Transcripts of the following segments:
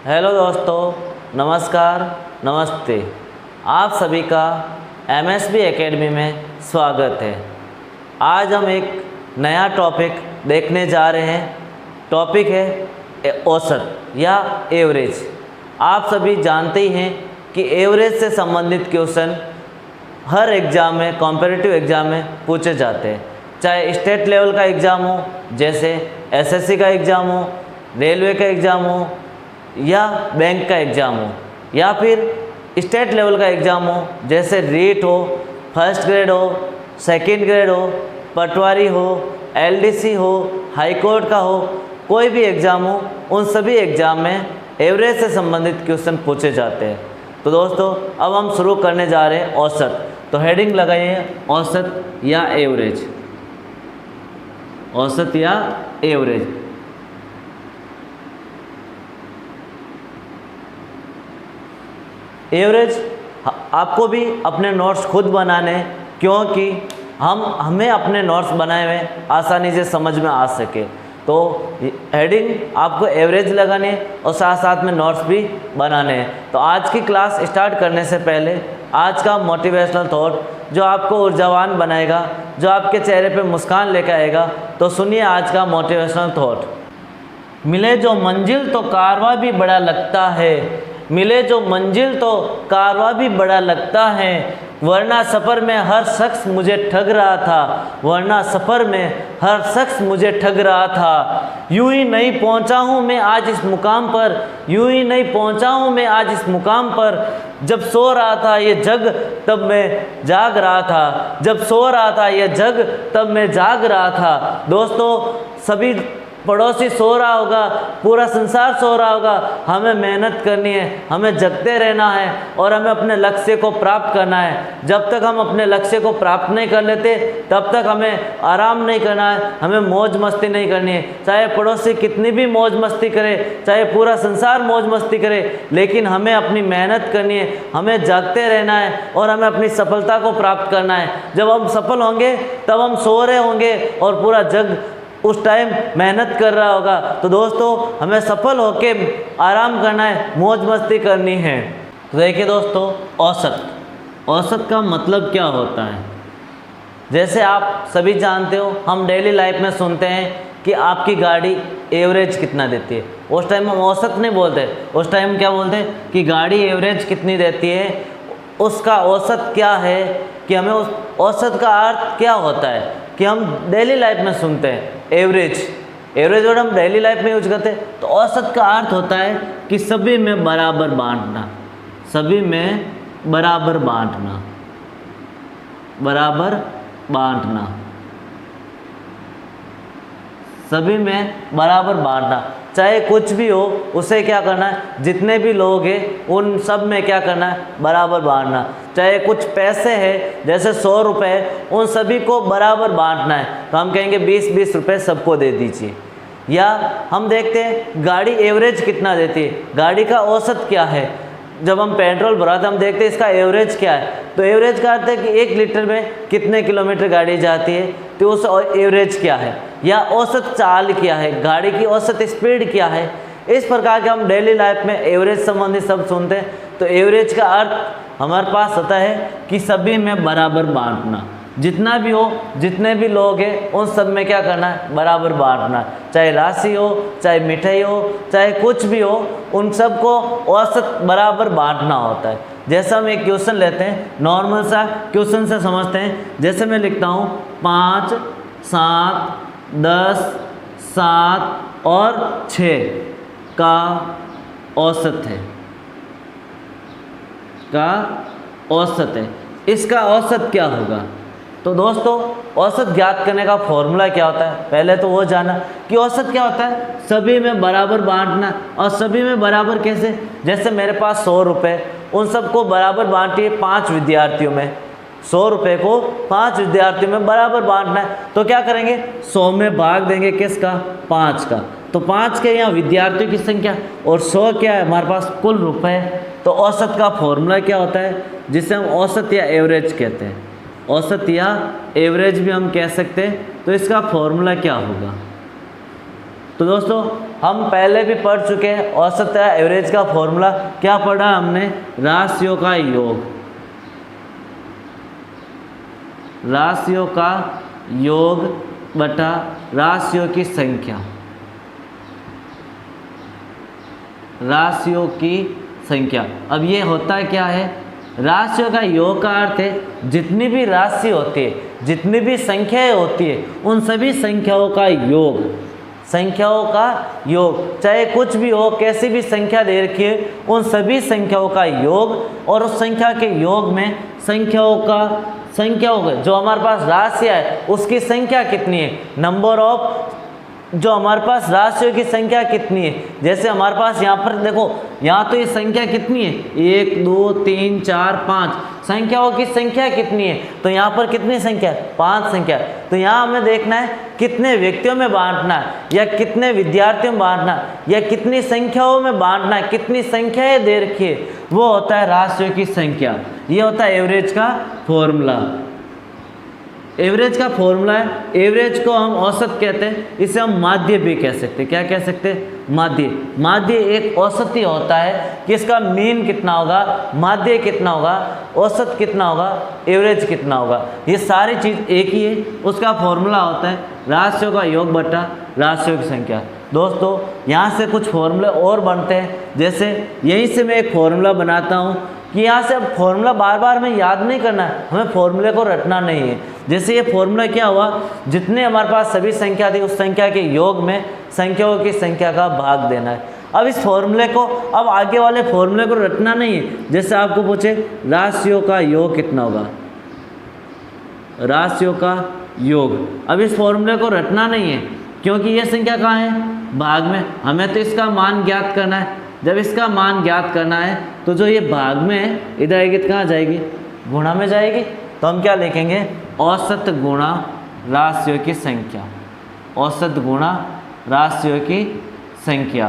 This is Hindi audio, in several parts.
हेलो दोस्तों, नमस्कार, नमस्ते। आप सभी का MSB एकेडमी में स्वागत है। आज हम एक नया टॉपिक देखने जा रहे हैं। टॉपिक है औसत या एवरेज। आप सभी जानते ही हैं कि एवरेज से संबंधित क्वेश्चन हर एग्ज़ाम में, कॉम्पिटिटिव एग्ज़ाम में पूछे जाते हैं। चाहे स्टेट लेवल का एग्ज़ाम हो, जैसे SSC का एग्ज़ाम हो, रेलवे का एग्ज़ाम हो या बैंक का एग्ज़ाम हो, या फिर स्टेट लेवल का एग्ज़ाम हो, जैसे रीट हो, फर्स्ट ग्रेड हो, सेकंड ग्रेड हो, पटवारी हो, LDC हो, हाई कोर्ट का हो, कोई भी एग्ज़ाम हो, उन सभी एग्ज़ाम में एवरेज से संबंधित क्वेश्चन पूछे जाते हैं। तो दोस्तों, अब हम शुरू करने जा रहे हैं औसत। तो हेडिंग लगाइए औसत या एवरेज। औसत या एवरेज। एवरेज आपको भी अपने नोट्स खुद बनाने, क्योंकि हमें अपने नोट्स बनाए हुए आसानी से समझ में आ सके। तो हेडिंग आपको एवरेज लगाने और साथ साथ में नोट्स भी बनाने हैं। तो आज की क्लास स्टार्ट करने से पहले आज का मोटिवेशनल थॉट जो आपको ऊर्जावान बनाएगा, जो आपके चेहरे पे मुस्कान लेकर आएगा, तो सुनिए आज का मोटिवेशनल थॉट। मिले जो मंजिल तो कारवां भी बड़ा लगता है, मिले जो मंजिल तो कारवां भी बड़ा लगता है, वरना सफ़र में हर शख्स मुझे ठग रहा था, वरना सफ़र में हर शख्स मुझे ठग रहा था। यूं ही नहीं पहुंचा हूं मैं आज इस मुकाम पर, यूं ही नहीं पहुंचा हूं मैं आज इस मुकाम पर। जब सो रहा था ये जग तब मैं जाग रहा था, जब सो रहा था ये जग तब मैं जाग रहा था। दोस्तों, सभी पड़ोसी सो रहा होगा, पूरा संसार सो रहा होगा, हमें मेहनत करनी है, हमें जगते रहना है और हमें अपने लक्ष्य को प्राप्त करना है। जब तक हम अपने लक्ष्य को प्राप्त नहीं कर लेते तब तक हमें आराम नहीं करना है, हमें मौज मस्ती नहीं करनी है। चाहे पड़ोसी कितनी भी मौज मस्ती करे, चाहे पूरा संसार मौज मस्ती करे, लेकिन हमें अपनी मेहनत करनी है, हमें जागते रहना है और हमें अपनी सफलता को प्राप्त करना है। जब हम सफल होंगे तब हम सो रहे होंगे और पूरा जग उस टाइम मेहनत कर रहा होगा। तो दोस्तों, हमें सफल होके आराम करना है, मौज मस्ती करनी है। तो देखिए दोस्तों, औसत। औसत का मतलब क्या होता है? जैसे आप सभी जानते हो, हम डेली लाइफ में सुनते हैं कि आपकी गाड़ी एवरेज कितना देती है। उस टाइम हम औसत नहीं बोलते, उस टाइम क्या बोलते हैं कि गाड़ी एवरेज कितनी देती है। उसका औसत क्या है, कि हमें उस औसत का अर्थ क्या होता है, कि हम डेली लाइफ में सुनते हैं एवरेज। एवरेज वर्ड हम डेली लाइफ में यूज करते हैं। तो औसत का अर्थ होता है कि सभी में बराबर बांटना, सभी में बराबर बांटना, बराबर बांटना, सभी में बराबर बांटना। चाहे कुछ भी हो, उसे क्या करना है, जितने भी लोग हैं उन सब में क्या करना है, बराबर बांटना। चाहे कुछ पैसे हैं, जैसे 100 रुपये, उन सभी को बराबर बांटना है। तो हम कहेंगे 20-20 रुपये सबको दे दीजिए। या हम देखते हैं गाड़ी एवरेज कितना देती है, गाड़ी का औसत क्या है। जब हम पेट्रोल भराते हम देखते हैं इसका एवरेज क्या है। तो एवरेज का अर्थ है कि 1 लीटर में कितने किलोमीटर गाड़ी जाती है, तो उस एवरेज क्या है। या औसत चाल क्या है, गाड़ी की औसत स्पीड क्या है। इस प्रकार के हम डेली लाइफ में एवरेज संबंधी सब सुनते हैं। तो एवरेज का अर्थ हमारे पास होता है कि सभी में बराबर बांटना, जितना भी हो, जितने भी लोग हैं उन सब में क्या करना है, बराबर बांटना। चाहे राशि हो, चाहे मिठाई हो, चाहे कुछ भी हो, उन सबको औसत बराबर बांटना होता है। जैसा हम एक क्वेश्चन लेते हैं, नॉर्मल सा क्वेश्चन से समझते हैं। जैसे मैं लिखता हूँ 5, 7, 10, 7 और 6 का औसत है, का औसत है। इसका औसत क्या होगा? तो दोस्तों, औसत ज्ञात करने का फॉर्मूला क्या होता है, पहले तो वो जाना कि औसत क्या होता है, सभी में बराबर बांटना। और सभी में बराबर कैसे? जैसे मेरे पास 100 रुपये, उन सबको बराबर बांटिए 5 विद्यार्थियों में। 100 रुपये को 5 विद्यार्थियों में बराबर बांटना है। तो क्या करेंगे, 100 में भाग देंगे किसका, 5 का। तो 5 के यहाँ विद्यार्थियों की संख्या और 100 क्या है हमारे पास, कुल रुपए। तो औसत का फॉर्मूला क्या होता है, जिसे हम औसत या एवरेज कहते हैं। औसत या एवरेज भी हम कह सकते हैं। तो इसका फॉर्मूला क्या होगा, तो दोस्तों हम पहले भी पढ़ चुके हैं औसत या एवरेज का फॉर्मूला। क्या पढ़ा हमने? राशियों का योग, राशियों का योग बटा राशियों की संख्या, राशियों की संख्या। अब ये होता क्या है? राशियों का योग का अर्थ है जितनी भी राशि होती है, जितनी भी संख्याएं होती है, उन सभी संख्याओं का योग, संख्याओं का योग, चाहे कुछ भी हो, कैसी भी संख्या दे रखी है, उन सभी संख्याओं का योग। और उस संख्या के योग में संख्याओं का जो हमारे पास राशियाँ है उसकी संख्या कितनी है, नंबर ऑफ जो हमारे पास राशियों की संख्या कितनी है। जैसे हमारे पास यहाँ पर देखो, यहाँ तो ये संख्या कितनी है, 1 2 3 4 5, संख्याओं की संख्या कितनी है, तो यहाँ पर कितनी संख्या है? 5 संख्या। तो यहाँ हमें देखना है कितने व्यक्तियों में बांटना है, या कितने विद्यार्थियों में बांटना है, या कितनी संख्याओं में बांटना है, कितनी संख्याएं दे रखी है, वो होता है राशियों की संख्या। ये होता है एवरेज का फॉर्मूला। एवरेज का फॉर्मूला है, एवरेज को हम औसत कहते हैं, इसे हम माध्य भी कह सकते हैं। क्या कह सकते हैं? माध्य। माध्य एक औसत ही होता है कि इसका मीन कितना होगा, माध्य कितना होगा, औसत कितना होगा, एवरेज कितना होगा, ये सारी चीज़ एक ही है। उसका फॉर्मूला होता है राशियों का योग बटा राशियों की संख्या। दोस्तों यहाँ से कुछ फॉर्मूले और बनते हैं, जैसे यहीं से मैं एक फॉर्मूला बनाता हूँ कि यहाँ से अब फॉर्मूला बार बार में याद नहीं करना है, हमें फॉर्मूले को रटना नहीं है। जैसे ये फॉर्मूला क्या हुआ, जितने हमारे पास सभी संख्या थी उस संख्या के योग में संख्याओं की संख्या का भाग देना है। अब इस फॉर्मूले को, अब आगे वाले फॉर्मूले को रटना नहीं है। जैसे आपको पूछे राशियों का योग कितना होगा, राशियों का योग, अब इस फॉर्मूले को रटना नहीं है क्योंकि ये संख्या कहाँ है, भाग में। हमें तो इसका मान ज्ञात करना है। जब इसका मान ज्ञात करना है तो जो ये भाग में है इधर आएगी तो कहाँ जाएगी, गुणा में जाएगी। तो हम क्या लिखेंगे, औसत गुणा राशियों की संख्या, औसत गुणा राशियों की संख्या,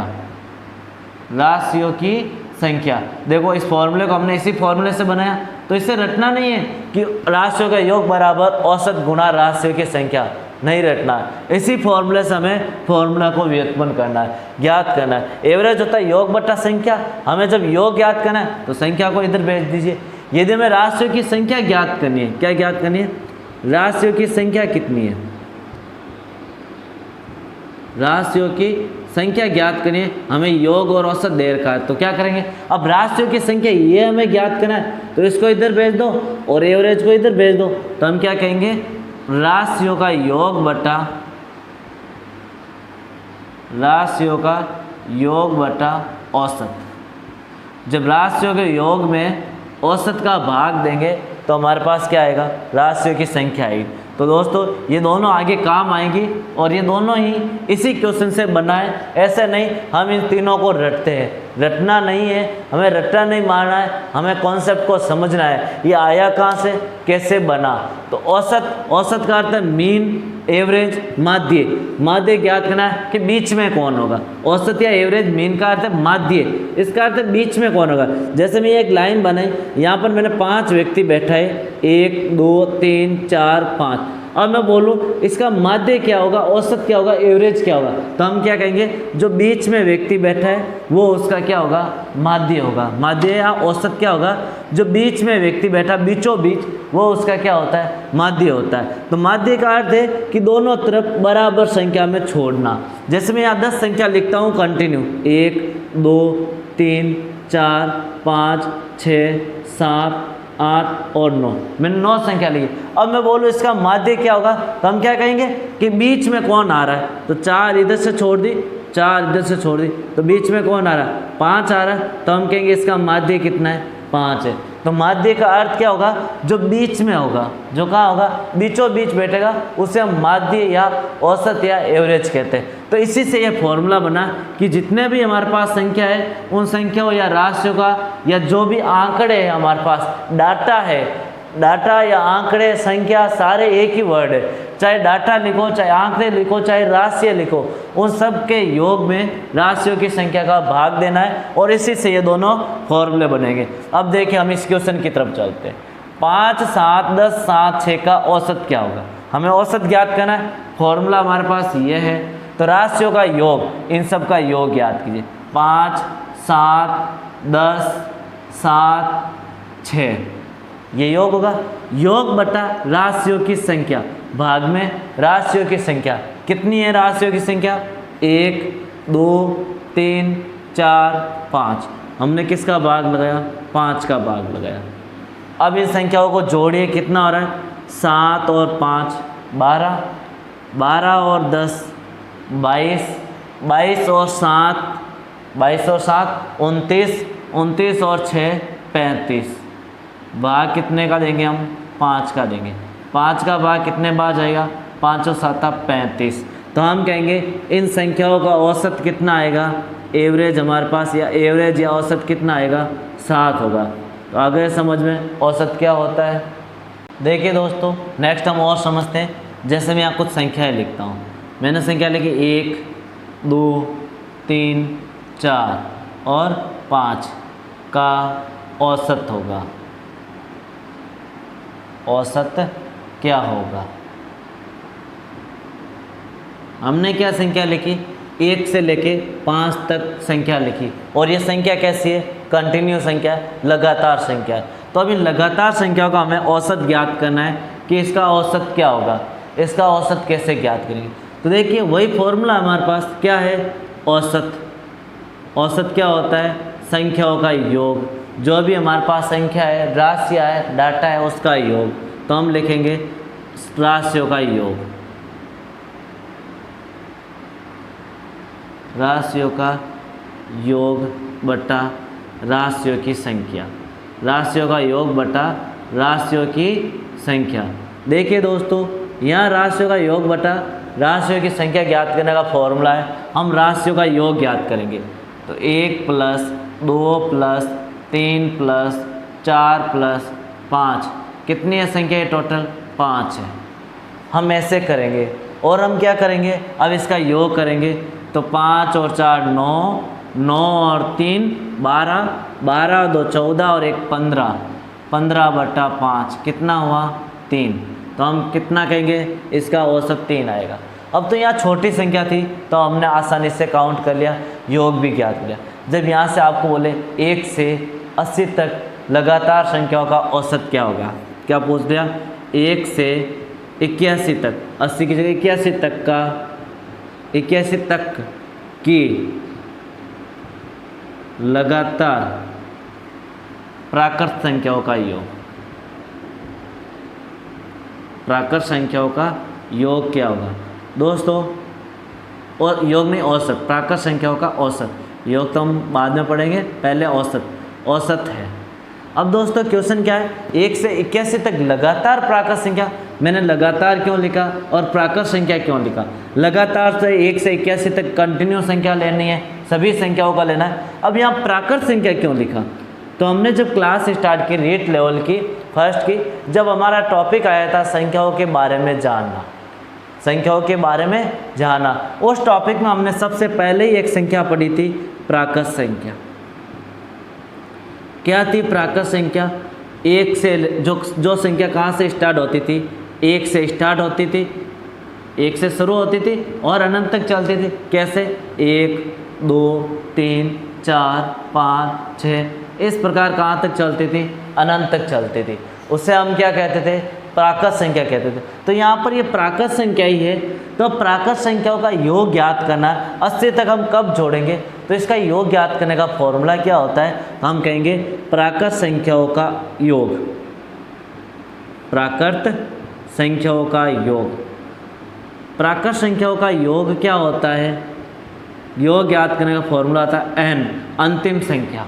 राशियों की संख्या। देखो इस फॉर्मूले को हमने इसी फॉर्मूले से बनाया, तो इसे रटना नहीं है कि राशियों का योग बराबर औसत गुणा राशियों की संख्या, नहीं रटना है। इसी फॉर्मूले से हमें फॉर्मूला को व्युत्पन्न करना है, ज्ञात करना है। एवरेज होता है योग बटा संख्या, हमें जब योग ज्ञात करना है तो संख्या को इधर भेज दीजिए। यदि हमें राशियों की संख्या ज्ञात करनी है, क्या ज्ञात करनी है, राशियों की संख्या कितनी है, राशियों की संख्या ज्ञात करनी है, हमें योग और औसत दे रखा है। तो क्या करेंगे, अब राशियों की संख्या ये हमें ज्ञात करना है, तो इसको इधर भेज दो और एवरेज को इधर भेज दो। तो हम क्या कहेंगे, राशियों का योग बटा राशियों का योग बटा औसत। जब राशियों के योग में औसत का भाग देंगे तो हमारे पास क्या आएगा, राशियों की संख्या आएगी। तो दोस्तों ये दोनों आगे काम आएंगी और ये दोनों ही इसी क्वेश्चन से बना है। ऐसे नहीं हम इन तीनों को रटते हैं, रटना नहीं है, हमें रटना नहीं मारना है, हमें कॉन्सेप्ट को समझना है ये आया कहाँ से, कैसे बना। तो औसत का अर्थ है मीन, एवरेज, माध्य। माध्य ज्ञात करना है कि बीच में कौन होगा। औसत या एवरेज, मीन का अर्थ है माध्य, इसका अर्थ है बीच में कौन होगा। जैसे मैं एक लाइन बनाई, यहाँ पर मैंने 5 व्यक्ति बैठा है, 1 2 3 4 5। अब मैं बोलूँ इसका माध्य क्या होगा, औसत क्या होगा, एवरेज क्या होगा, तो हम क्या कहेंगे, जो बीच में व्यक्ति बैठा है वो उसका क्या होगा, माध्य होगा। माध्य या औसत क्या होगा, जो बीच में व्यक्ति बैठा बीचों बीच, वो उसका क्या होता है, माध्य होता है। तो माध्य का अर्थ है कि दोनों तरफ बराबर संख्या में छोड़ना। जैसे मैं यहाँ 10 संख्या लिखता हूँ कंटिन्यू, 1 2 3 4 5 6 7 8 और 9, मैंने 9 संख्या ली। अब मैं बोलूँ इसका माध्य क्या होगा, तो हम क्या कहेंगे कि बीच में कौन आ रहा है, तो 4 इधर से छोड़ दी, 4 इधर से छोड़ दी, तो बीच में कौन आ रहा है, 5 आ रहा है। तो हम कहेंगे इसका माध्य कितना है, 5 है। तो माध्य का अर्थ क्या होगा, जो बीच में होगा, जो कहाँ होगा, बीचों बीच बैठेगा, उसे हम माध्य या औसत या एवरेज कहते हैं। तो इसी से ये फॉर्मूला बना कि जितने भी हमारे पास संख्या है, उन संख्याओं या राशियों का या जो भी आंकड़े हैं हमारे पास, डाटा है, डाटा या आंकड़े, संख्या, सारे एक ही वर्ड है। चाहे डाटा लिखो, चाहे आंकड़े लिखो, चाहे राशियाँ लिखो, उन सब के योग में राशियों की संख्या का भाग देना है और इसी से ये दोनों फॉर्मूले बनेंगे। अब देखिए हम इस क्वेश्चन की तरफ चलते हैं। 5 7 10 7 6 का औसत क्या होगा, हमें औसत ज्ञात करना है। फॉर्मूला हमारे पास ये है तो राशियों का योग, इन सब का योग याद कीजिए। 5, 7, 10, 7, 6, ये योग होगा। योग बटा राशियों की संख्या भाग में राशियों की संख्या कितनी है? राशियों की संख्या 1, 2, 3, 4, 5। हमने किसका भाग लगाया? 5 का भाग लगाया। अब इन संख्याओं को जोड़िए, कितना हो रहा है? 7 और 5 12, 12 और 10 22, 22 और 7 22 और 7 29, 29 और 6 35। भाग कितने का देंगे हम? 5 का देंगे। 5 का भाग कितने बार जाएगा? 5 और 7 35। तो हम कहेंगे इन संख्याओं का औसत कितना आएगा? एवरेज हमारे पास, या एवरेज या औसत कितना आएगा? 7 होगा। तो आ गए समझ में औसत क्या होता है? देखिए दोस्तों, नेक्स्ट हम और समझते हैं। जैसे मैं यहाँ कुछ संख्याएं लिखता हूँ। मैंने संख्या लिखी 1, 2, 3, 4 और 5 का औसत होगा। औसत क्या होगा? हमने क्या संख्या लिखी? 1 से लेके 5 तक संख्या लिखी, और ये संख्या कैसी है? कंटिन्यू संख्या है, लगातार संख्या है। तो अब इन लगातार संख्याओं का हमें औसत ज्ञात करना है कि इसका औसत क्या होगा। इसका औसत कैसे ज्ञात करेंगे? तो देखिए वही फॉर्मूला हमारे पास क्या है? औसत। औसत क्या होता है? संख्याओं का योग। जो भी हमारे पास संख्या है, राशियाँ है, डाटा है, उसका योग। तो हम लिखेंगे राशियों का योग। राशियों का योग बटा राशियों की संख्या। राशियों का योग बटा राशियों की संख्या। देखिए दोस्तों, यहाँ राशियों का योग बटा राशियों की संख्या ज्ञात करने का फॉर्मूला है। हम राशियों का योग ज्ञात करेंगे। तो 1 + 2 + 3 + 4 + 5 कितनी है संख्या? टोटल 5 है। हम ऐसे करेंगे, और हम क्या करेंगे? अब इसका योग करेंगे। तो 5 और 4 9, 9 और 3 12, 12 और 2 14 और 1 15, 15 बटा 5 कितना हुआ? 3। तो हम कितना कहेंगे? इसका औसत 3 आएगा। अब तो यहाँ छोटी संख्या थी तो हमने आसानी से काउंट कर लिया, योग भी ज्ञात कर लिया। जब यहाँ से आपको बोले 1 से 80 तक लगातार संख्याओं का औसत क्या होगा? क्या पूछ दिया? 1 से 81 तक, 80 की जगह 81 तक का, 81 तक की लगातार प्राकृत संख्याओं का योग। प्राकृत संख्याओं का योग क्या होगा दोस्तों? और योग नहीं, औसत। प्राकृत संख्याओं का औसत। योग तो हम बाद में पढ़ेंगे, पहले औसत। औसत है। अब दोस्तों क्वेश्चन क्या है? 1 से 81 तक लगातार प्राकृत संख्या। मैंने लगातार क्यों लिखा और प्राकृत संख्या क्यों लिखा? लगातार से 1 से 81 तक कंटिन्यू संख्या लेनी है, सभी संख्याओं का लेना है। अब यहाँ प्राकृत संख्या क्यों लिखा? तो हमने जब क्लास स्टार्ट की रीट लेवल की फर्स्ट की, जब हमारा टॉपिक आया था संख्याओं के बारे में जानना, संख्याओं के बारे में जानना, उस टॉपिक में हमने सबसे पहले ही एक संख्या पढ़ी थी, प्राकृत संख्या। क्या थी प्राकृत संख्या? 1 से जो संख्या कहाँ से स्टार्ट होती थी? 1 से स्टार्ट होती थी, 1 से शुरू होती थी और अनंत तक चलती थी। कैसे? 1 2 3 4 5 6 इस प्रकार कहाँ तक चलती थी? अनंत तक चलती थी। उसे हम क्या कहते थे? प्राकृत संख्या कहते थे। तो यहाँ पर ये प्राकृत संख्या ही है। तो प्राकृत संख्याओं का योग ज्ञात करना, 80 तक हम कब जोड़ेंगे? तो इसका योग ज्ञात करने का फॉर्मूला क्या होता है? तो हम कहेंगे प्राकृत संख्याओं का योग। प्राकृत संख्याओं का योग। प्राकृत संख्याओं का योग क्या होता है? योग ज्ञात करने का फॉर्मूला होता है n, अंतिम संख्या।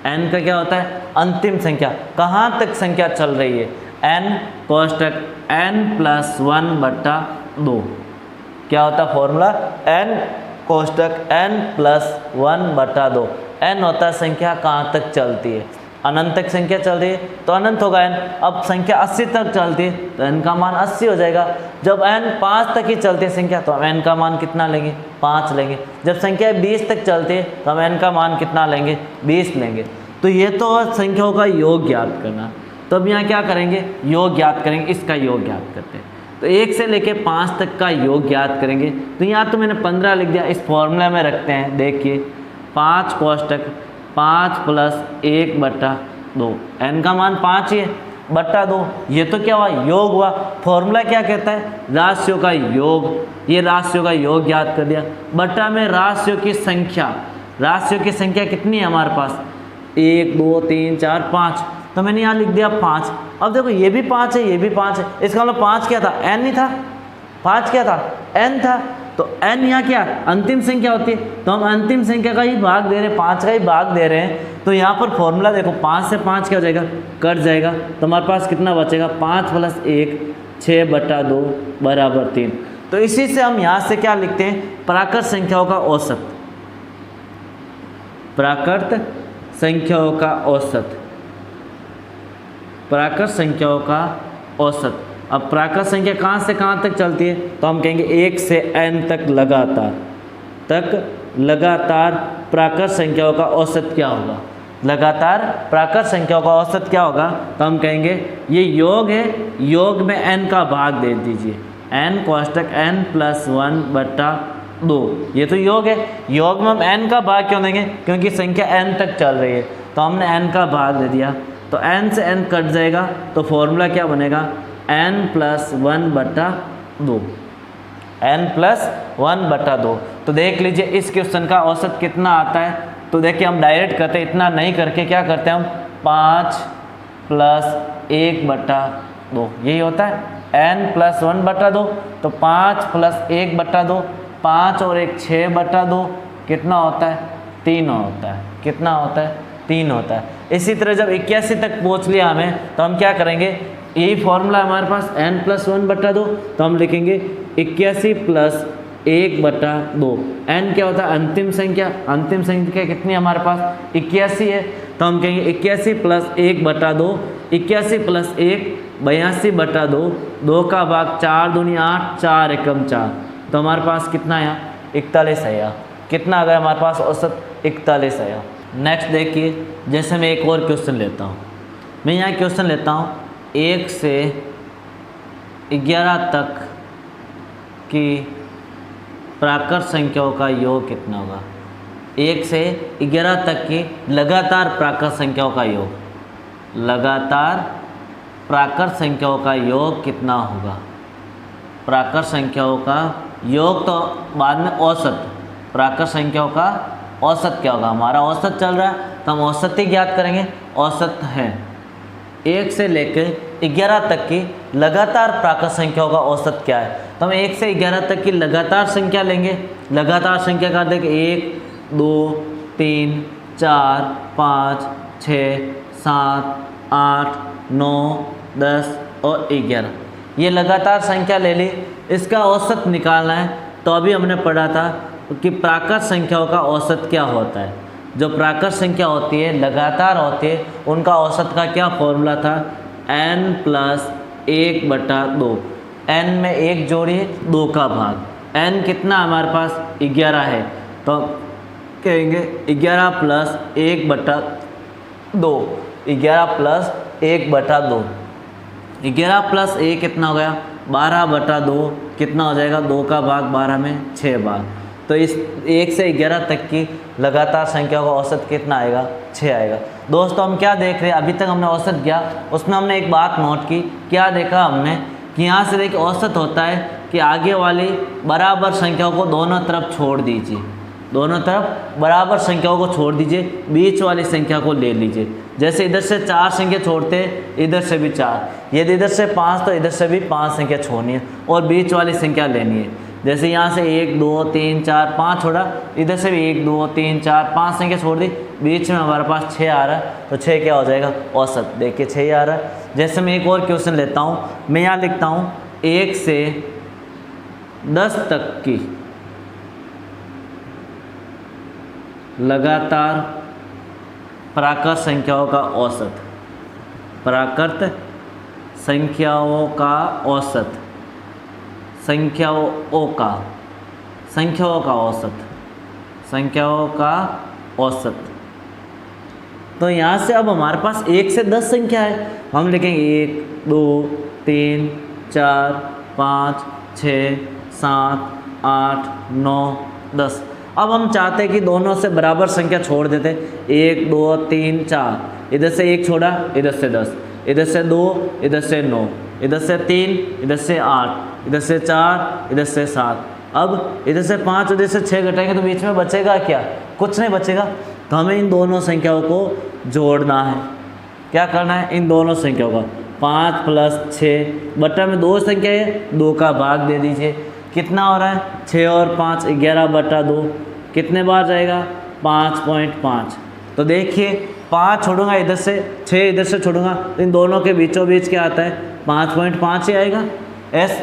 n का क्या होता है? अंतिम संख्या। कहाँ तक संख्या चल रही है? n कोष्टक n + 1 बटा 2। क्या होता है फॉर्मूला? n कोष्टक n + 1 बटा 2। n होता है संख्या कहाँ तक चलती है? अनंत तक संख्या चल रही है तो अनंत होगा n। अब संख्या 80 तक चलती है तो n का मान 80 हो जाएगा। जब n 5 तक ही चलती है संख्या तो हम n का मान कितना लेंगे? 5 लेंगे। जब संख्या 20 तक चलती है तो हम n का मान कितना लेंगे? 20 लेंगे। तो ये तो संख्याओं का योग ज्ञात करना। तो अब यहाँ क्या करेंगे? योग ज्ञात करेंगे। इसका योग ज्ञात करते हैं। तो 1 से लेके 5 तक का योग ज्ञात करेंगे। तो यहाँ तो मैंने 15 लिख दिया, इस फॉर्मूला में रखते हैं। देखिए 5 कोष्टक 5 + 1/2, n का मान 5 ही है, बट्टा 2, ये तो क्या हुआ, योग हुआ। फॉर्मूला क्या कहता है, राशियों का योग। ये राशियों का योग ज्ञात कर दिया, बट्टा में राशियों की संख्या। राशियों की संख्या कितनी है हमारे पास, 1 2 3 4 5, तो मैंने यहाँ लिख दिया 5। अब देखो ये भी 5 है, ये भी 5 है, इसका मतलब 5 क्या था, n नहीं था, 5 क्या था, n था। तो n यहाँ क्या अंतिम संख्या होती है, तो हम अंतिम संख्या का ही भाग दे रहे हैं, 5 का ही भाग दे रहे हैं। तो यहाँ पर फॉर्मूला देखो 5 से 5 क्या हो जाएगा, कट जाएगा, तो हमारे पास कितना बचेगा, 5 + 1 6/2 = 3। तो इसी से हम यहाँ से क्या लिखते हैं, प्राकृत संख्याओं का औसत। प्राकृत संख्याओं का औसत, प्राकृत संख्याओं का औसत। अब प्राकृत संख्या कहाँ से कहाँ तक चलती है, तो हम कहेंगे 1 से n तक लगातार प्राकृत संख्याओं का औसत क्या होगा, लगातार प्राकृत संख्याओं का औसत क्या होगा, तो हम कहेंगे ये योग है, योग में n का भाग दे दीजिए, n कोष्टक n + 1/2, ये तो योग है। योग में हम n का भाग क्यों देंगे, क्योंकि संख्या n तक चल रही है, तो हमने n का भाग दे दिया, तो n से n कट जाएगा, तो फॉर्मूला क्या बनेगा, n + 1/2, n + 1/2। तो देख लीजिए इस क्वेश्चन का औसत कितना आता है। तो देखिए हम डायरेक्ट करते हैं, इतना नहीं करके क्या करते हैं हम, 5 + 1/2, यही होता है, n + 1/2। तो 5 + 1/2, 5 और 1 6/2, कितना होता है, 3 होता है। कितना होता है, 3 होता है। इसी तरह जब 81 तक पहुँच लिया हमें, तो हम क्या करेंगे, यही फॉर्मूला हमारे पास n + 1/2, तो हम लिखेंगे 81 + 1/2। n क्या होता है, अंतिम संख्या। अंतिम संख्या कितनी है हमारे पास, 81 है, तो हम कहेंगे 81 + 1/2, 81 + 1 82/2, 2 का भाग 4 दूनी 8, 4 एकम 4, तो हमारे पास कितना है, 41 है। कितना आ गया हमारे पास औसत, 41 है। नेक्स्ट देखिए, जैसे मैं एक और क्वेश्चन लेता हूँ, मैं यहाँ क्वेश्चन लेता हूँ 1 से 11 तक की प्राकृत संख्याओं का योग कितना होगा। 1 से 11 तक की लगातार प्राकृत संख्याओं का योग, लगातार प्राकृत संख्याओं का योग कितना होगा। प्राकृत संख्याओं का योग तो बाद में औसत, प्राकृत संख्याओं का औसत क्या होगा, हमारा औसत चल रहा है तो हम औसत ही ज्ञात करेंगे। औसत है 1 से लेकर 11 तक की लगातार प्राकृत संख्याओं का औसत क्या है, तो हम 1 से 11 तक की लगातार संख्या लेंगे। लगातार संख्या कर देंगे 1 2 3 4 5 6 7 8 9 10 और 11, ये लगातार संख्या ले ली। इसका औसत निकालना है, तो अभी हमने पढ़ा था कि प्राकृत संख्याओं का औसत क्या होता है। जो प्राकृत संख्या होती है, लगातार होती है, उनका औसत का क्या फॉर्मूला था, n + 1/2। n में 1 जोड़िए, 2 का भाग, n कितना हमारे पास 11 है, तो कहेंगे 11 + 1/2, 11 + 1/2, 11 + 1 कितना हो गया, 12/2, कितना हो जाएगा, 2 का भाग 12 में 6 बार। तो इस 1 से 11 तक की लगातार संख्या का औसत कितना आएगा, 6 आएगा। दोस्तों हम क्या देख रहे हैं, अभी तक हमने औसत किया, उसमें हमने एक बात नोट की, क्या देखा हमने कि यहाँ से देखिए औसत होता है कि आगे वाली बराबर संख्याओं को दोनों तरफ छोड़ दीजिए, दोनों तरफ बराबर संख्याओं को छोड़ दीजिए, बीच वाली संख्या को ले लीजिए। जैसे इधर से 4 संख्या छोड़ते हैं, इधर से भी 4, यदि इधर से 5 तो इधर से भी 5 संख्या छोड़नी है और बीच वाली संख्या लेनी है। जैसे यहाँ से 1 2 3 4 5 छोड़ा, इधर से भी 1 2 3 4 5 संख्या छोड़ दी, बीच में हमारे पास 6 आ रहा है, तो 6 क्या हो जाएगा, औसत। देखिए 6 आ रहा है। जैसे मैं एक और क्वेश्चन लेता हूँ, मैं यहाँ लिखता हूँ 1 से 10 तक की लगातार प्राकृत संख्याओं का औसत, प्राकृत संख्याओं का औसत, संख्याओं का औसत, संख्याओं का औसत। तो यहाँ से अब हमारे पास 1 से 10 संख्या है, हम लिखेंगे 1 2 3 4 5, 6, 7, 8, 9, 10। अब हम चाहते हैं कि दोनों से बराबर संख्या छोड़ देते, 1, 2, 3, 4, इधर से 1 छोड़ा, इधर से 10, इधर से 2, इधर से 9, इधर से 3, इधर से 8, इधर से 4, इधर से 7। अब इधर से 5, इधर से 6 घटाएंगे तो बीच में बचेगा क्या? कुछ नहीं बचेगा। तो हमें इन दोनों संख्याओं को जोड़ना है। क्या करना है? इन दोनों संख्याओं का 5 + 6 बटा में 2 संख्या है, 2 का भाग दे दीजिए। कितना हो रहा है? 6 और 5 11/2। कितने बार जाएगा? 5.5। तो देखिए 5 छोड़ूंगा इधर से, 6 इधर से छोड़ूंगा, तो इन दोनों के बीचों बीच क्या आता है? 5.5 ही आएगा।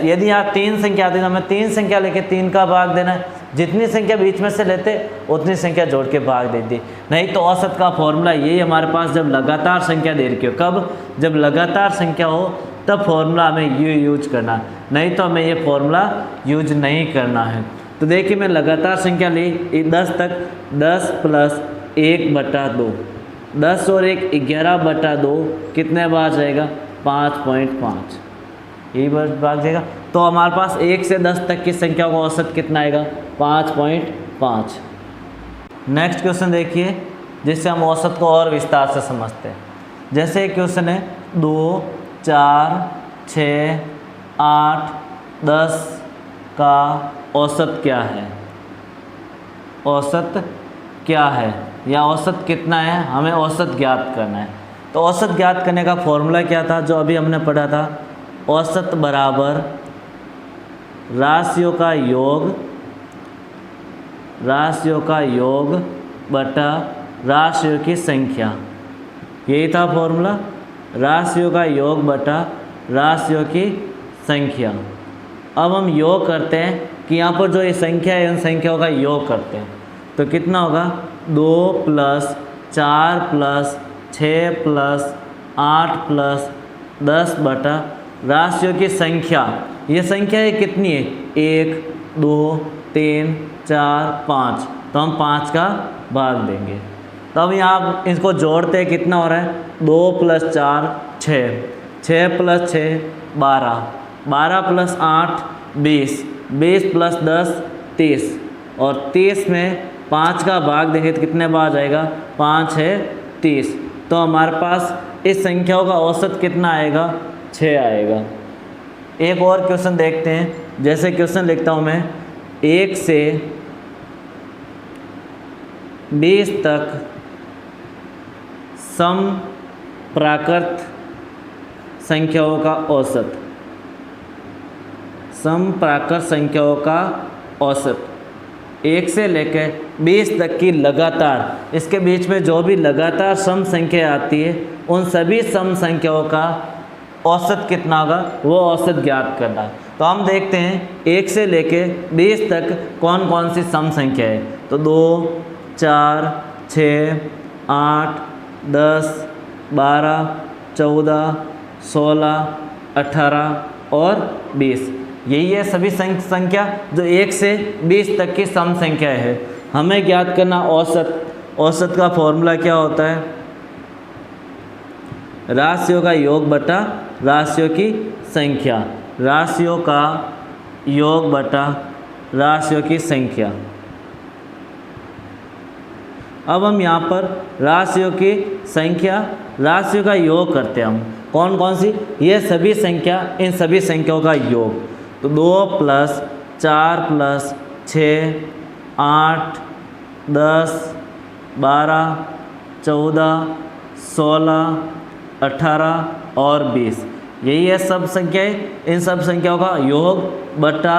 यदि यहाँ 3 संख्या आती है तो हमें 3 संख्या लेके 3 का भाग देना है। जितनी संख्या बीच में से लेते उतनी संख्या जोड़ के भाग दे दी। नहीं तो औसत का फॉर्मूला यही हमारे पास जब लगातार संख्या दे रखी हो। कब? जब लगातार संख्या हो तब फॉर्मूला हमें ये यूज करना, नहीं तो हमें ये फॉर्मूला यूज नहीं करना है। तो देखिए मैं लगातार संख्या ली 10 तक, 10 + 1/2, 10 और 1 11/2। कितने बार जाएगा? 5.5, यही भाग जाएगा। तो हमारे पास 1 से 10 तक की संख्या का औसत कितना आएगा? 5.5। नेक्स्ट क्वेश्चन देखिए, जिससे हम औसत को और विस्तार से समझते हैं। जैसे एक क्वेश्चन है 2, 4, 6, 8, 10 का औसत क्या है? औसत क्या है या औसत कितना है, हमें औसत ज्ञात करना है। तो औसत ज्ञात करने का फॉर्मूला क्या था जो अभी हमने पढ़ा था? औसत बराबर राशियों का योग बटा राशियों की संख्या। यही था फॉर्मूला, राशियों का योग बटा राशियों की संख्या। अब हम योग करते हैं कि यहाँ पर जो ये संख्या है उन संख्याओं का योग करते हैं। तो कितना होगा? 2 + 4 + 6 + 8 + 10 बटा राशियों की संख्या। ये संख्या है कितनी है? 1, 2, 3, 4, 5। तो हम 5 का भाग देंगे। तो अब यहाँ इसको जोड़ते हैं, कितना हो रहा है? 2 + 4 6, 6 + 6 12, 12 + 8 20, 20 + 10 30, और 30 में 5 का भाग देंगे तो कितने बार जाएगा? 5 है 30। तो हमारे पास इस संख्याओं का औसत कितना आएगा? 6 आएगा। एक और क्वेश्चन देखते हैं। जैसे क्वेश्चन लिखता हूँ मैं, 1 से 20 तक सम प्राकृत संख्याओं का औसत। सम प्राकृत संख्याओं का औसत 1 से लेकर 20 तक की लगातार, इसके बीच में जो भी लगातार सम संख्या आती है उन सभी सम संख्याओं का औसत कितना होगा, वो औसत ज्ञात करना है। तो हम देखते हैं 1 से लेके 20 तक कौन कौन सी सम संख्या है। तो 2, 4, 6, 8, 10, 12, 14, 16, 18 और 20। यही है सभी संख्या जो 1 से 20 तक की सम संख्या है। हमें ज्ञात करना औसत। औसत का फॉर्मूला क्या होता है? राशियों का योग बटा राशियों की संख्या। राशियों का योग बटा राशियों की संख्या। अब हम यहाँ पर राशियों की संख्या, राशियों का योग करते हैं हम। कौन कौन सी? ये सभी संख्या, इन सभी संख्याओं का योग। तो 2 + 4 + 6 8 10 12 14 16 18 और 20। यही है सब संख्याएं। इन सब संख्याओं का योग बटा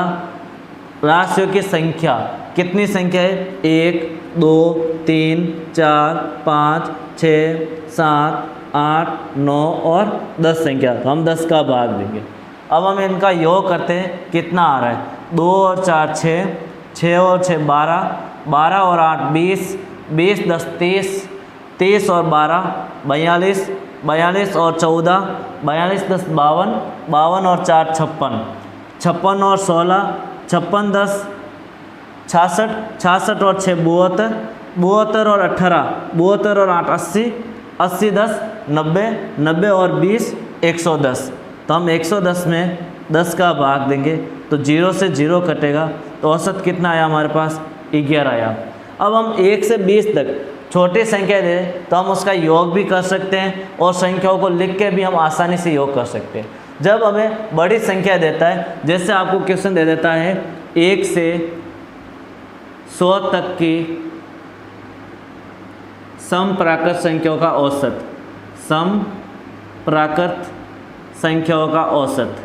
राशियों की संख्या। कितनी संख्या है? 1 2 3 4 5 6 7 8 9 और 10 संख्या। तो हम 10 का भाग देंगे। अब हम इनका योग करते हैं, कितना आ रहा है? 2 और 4 6, 6 और 6 12, 12 और 8 20, 20 10 30, 30 और 12 42, 42 और 14 42 10 52, 52 और 4 56, 56 और 16 56 10 66, 66 और 6 72, 72 और 18 72 और 8 80, 80 10 90, 90 और 20 110। तो हम 110 में 10 का भाग देंगे तो 0 से 0 कटेगा, तो औसत कितना आया हमारे पास 11 आया। अब हम 1 से 20 तक छोटी संख्या दे तो हम उसका योग भी कर सकते हैं और संख्याओं को लिख के भी हम आसानी से योग कर सकते हैं। जब हमें बड़ी संख्या देता है, जैसे आपको क्वेश्चन दे देता है 1 से 100 तक की सम प्राकृत संख्याओं का औसत, सम प्राकृत संख्याओं का औसत।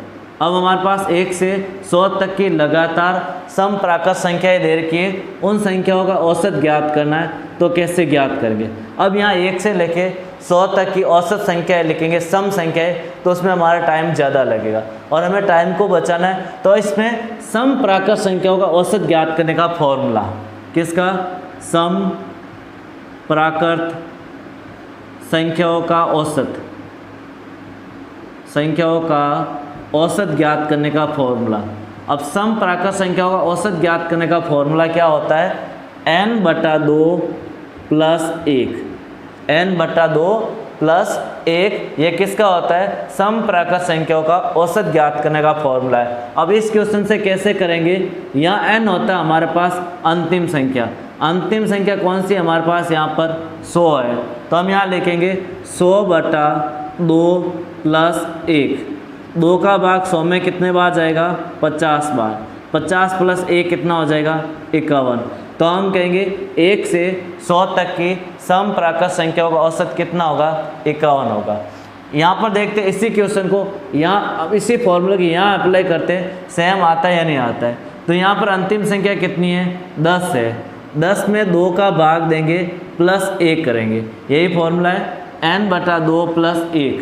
अब हमारे पास 1 से 100 तक की लगातार सम प्राकृत संख्याएं दे रखी है, उन संख्याओं का औसत ज्ञात करना है, तो कैसे ज्ञात करेंगे। अब यहाँ 1 से लेके 100 तक की औसत संख्याएं लिखेंगे, सम संख्याएं, तो उसमें हमारा टाइम ज़्यादा लगेगा और हमें टाइम को बचाना है। तो इसमें सम प्राकृत संख्याओं का औसत ज्ञात करने का फॉर्मूला, किसका, सम प्राकृत संख्याओं का औसत, संख्याओं का औसत ज्ञात करने का फॉर्मूला। अब सम प्राकृत संख्याओं का औसत ज्ञात करने का फॉर्मूला क्या होता है, n/2 + 1, n/2 + 1, ये किसका होता है, सम प्राकृत संख्याओं का औसत ज्ञात करने का फॉर्मूला है। अब इस क्वेश्चन से कैसे करेंगे, यहाँ n होता है हमारे पास अंतिम संख्या, अंतिम संख्या कौन सी हमारे पास यहाँ पर 100 है, तो हम यहाँ लिखेंगे 100/2 + 1, 2 का भाग 100 में कितने बार जाएगा, 50 बार, 50 + 1 कितना हो जाएगा, 51। तो हम कहेंगे 1 से 100 तक की सम प्राकृत संख्याओं का औसत कितना होगा, 51 होगा। यहाँ पर देखते हैं इसी क्वेश्चन को यहाँ, अब इसी फॉर्मूले की यहाँ अप्लाई करते हैं, सेम आता है या नहीं आता है। तो यहाँ पर अंतिम संख्या कितनी है, 10 है, 10 में 2 का भाग देंगे +1 करेंगे, यही फॉर्मूला है, n/2 + 1।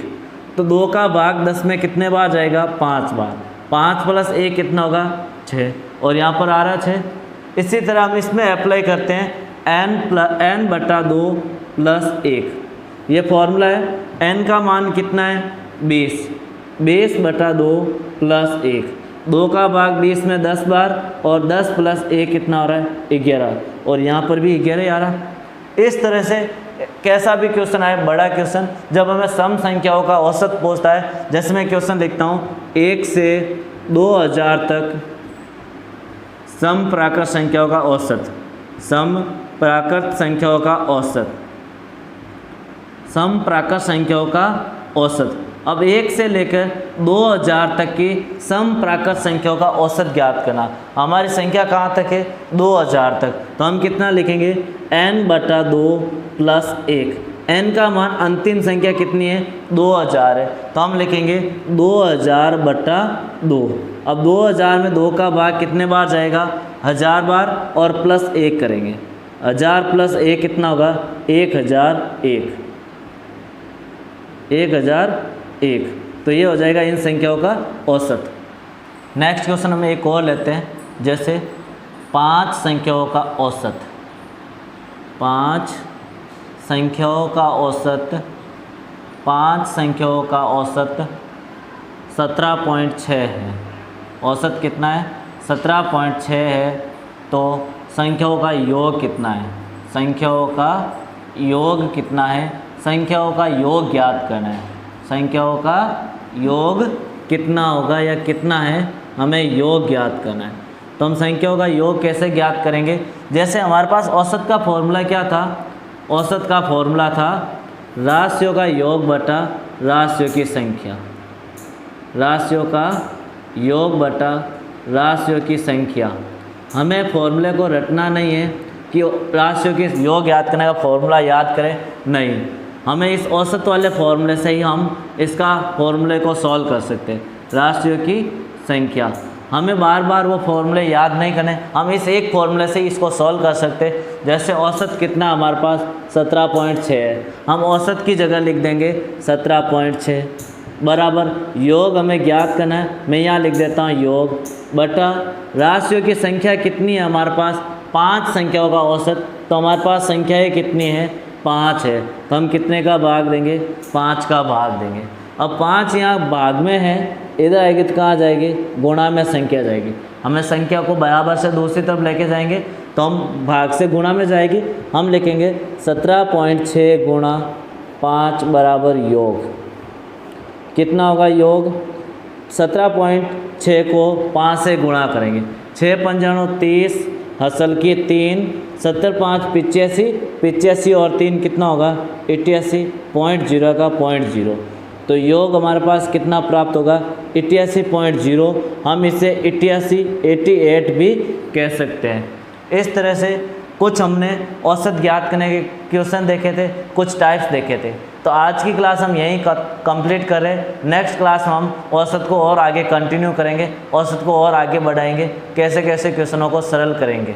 तो 2 का भाग 10 में कितने बार जाएगा, 5 बार, 5 + 1 कितना होगा, 6, और यहाँ पर आ रहा 6। इसी तरह हम इसमें अप्लाई करते हैं n/2 + 1, ये फॉर्मूला है, n का मान कितना है, 20, 20/2 + 1, 2 का भाग 20 में 10 बार, और 10 + 1 कितना हो रहा है, 11, और यहाँ पर भी 11 आ रहा। इस तरह से कैसा भी क्वेश्चन आए, बड़ा क्वेश्चन, जब हमें सम संख्याओं का औसत पूछता है, जैसे मैं क्वेश्चन लिखता हूँ 1 से 2000 तक सम प्राकृत संख्याओं का औसत, सम प्राकृत संख्याओं का औसत, सम प्राकृत संख्याओं का औसत। अब 1 से लेकर 2000 तक की सम प्राकृत संख्याओं का औसत ज्ञात करना। हमारी संख्या कहाँ तक है, 2000 तक, तो हम कितना लिखेंगे, n/2 + 1, n का मान अंतिम संख्या कितनी है, 2000 है, तो हम लिखेंगे 2000/2। अब 2000 में 2 का भाग कितने बार जाएगा, 1000 बार, और +1 करेंगे, 1000 + 1 कितना होगा, 1001, 1001। तो ये हो जाएगा इन संख्याओं का औसत। नेक्स्ट क्वेश्चन हम एक और लेते हैं, जैसे 5 संख्याओं का औसत, 5 संख्याओं का औसत, 5 संख्याओं का औसत 17.6 है, औसत कितना है, 17.6 है, तो संख्याओं का योग कितना है, संख्याओं का योग कितना है, संख्याओं का योग ज्ञात करना है, संख्याओं का योग कितना होगा या कितना है, हमें योग ज्ञात करना है। तो हम संख्याओं का योग कैसे ज्ञात करेंगे, जैसे हमारे पास औसत का फॉर्मूला क्या था, औसत का फॉर्मूला था राशियों का योग बटा राशियों की संख्या, राशियों का योग बटा राशियों की संख्या। हमें फॉर्मूले को रटना नहीं है कि राशियों के योग याद करने का फॉर्मूला याद करें, नहीं, हमें इस औसत वाले फॉर्मूले से ही हम इसका फॉर्मूले को सॉल्व कर सकते हैं, राशियों की संख्या। हमें बार बार वो फॉर्मूले याद नहीं करने, हम इस एक फॉर्मूले से इसको सॉल्व कर सकते हैं। जैसे औसत कितना हमारे पास 17.6 है, हम औसत की जगह लिख देंगे 17.6 बराबर योग हमें ज्ञात करना है, मैं यहाँ लिख देता हूँ योग बटा राशियों की संख्या कितनी है हमारे पास 5 संख्याओं का औसत, तो हमारे पास संख्याएँ कितनी है 5 है, तो हम कितने का भाग देंगे 5 का भाग देंगे। अब 5 यहाँ भाग में है, इधर आएगी तो कहाँ जाएगी गुणा में संख्या जाएगी, हमें संख्या को बराबर से दूसरी तरफ लेके जाएंगे तो हम भाग से गुणा में जाएगी, हम लिखेंगे 17.6 गुणा 5 बराबर योग, कितना होगा योग 17.6 को 5 से गुणा करेंगे। 6 पंजाणु 30, हसल की 3, 70 5 85, 85 और 3 कितना होगा 88, 0.0 का 0.0। तो योग हमारे पास कितना प्राप्त होगा 88.0। हम इसे 88 भी कह सकते हैं। इस तरह से कुछ हमने औसत ज्ञात करने के क्वेश्चन देखे थे, कुछ टाइप्स देखे थे। तो आज की क्लास हम यहीं कंप्लीट कर रहे हैं। नेक्स्ट क्लास में हम औसत को और आगे कंटिन्यू करेंगे, औसत को और आगे बढ़ाएंगे, कैसे कैसे क्वेश्चनों को सरल करेंगे।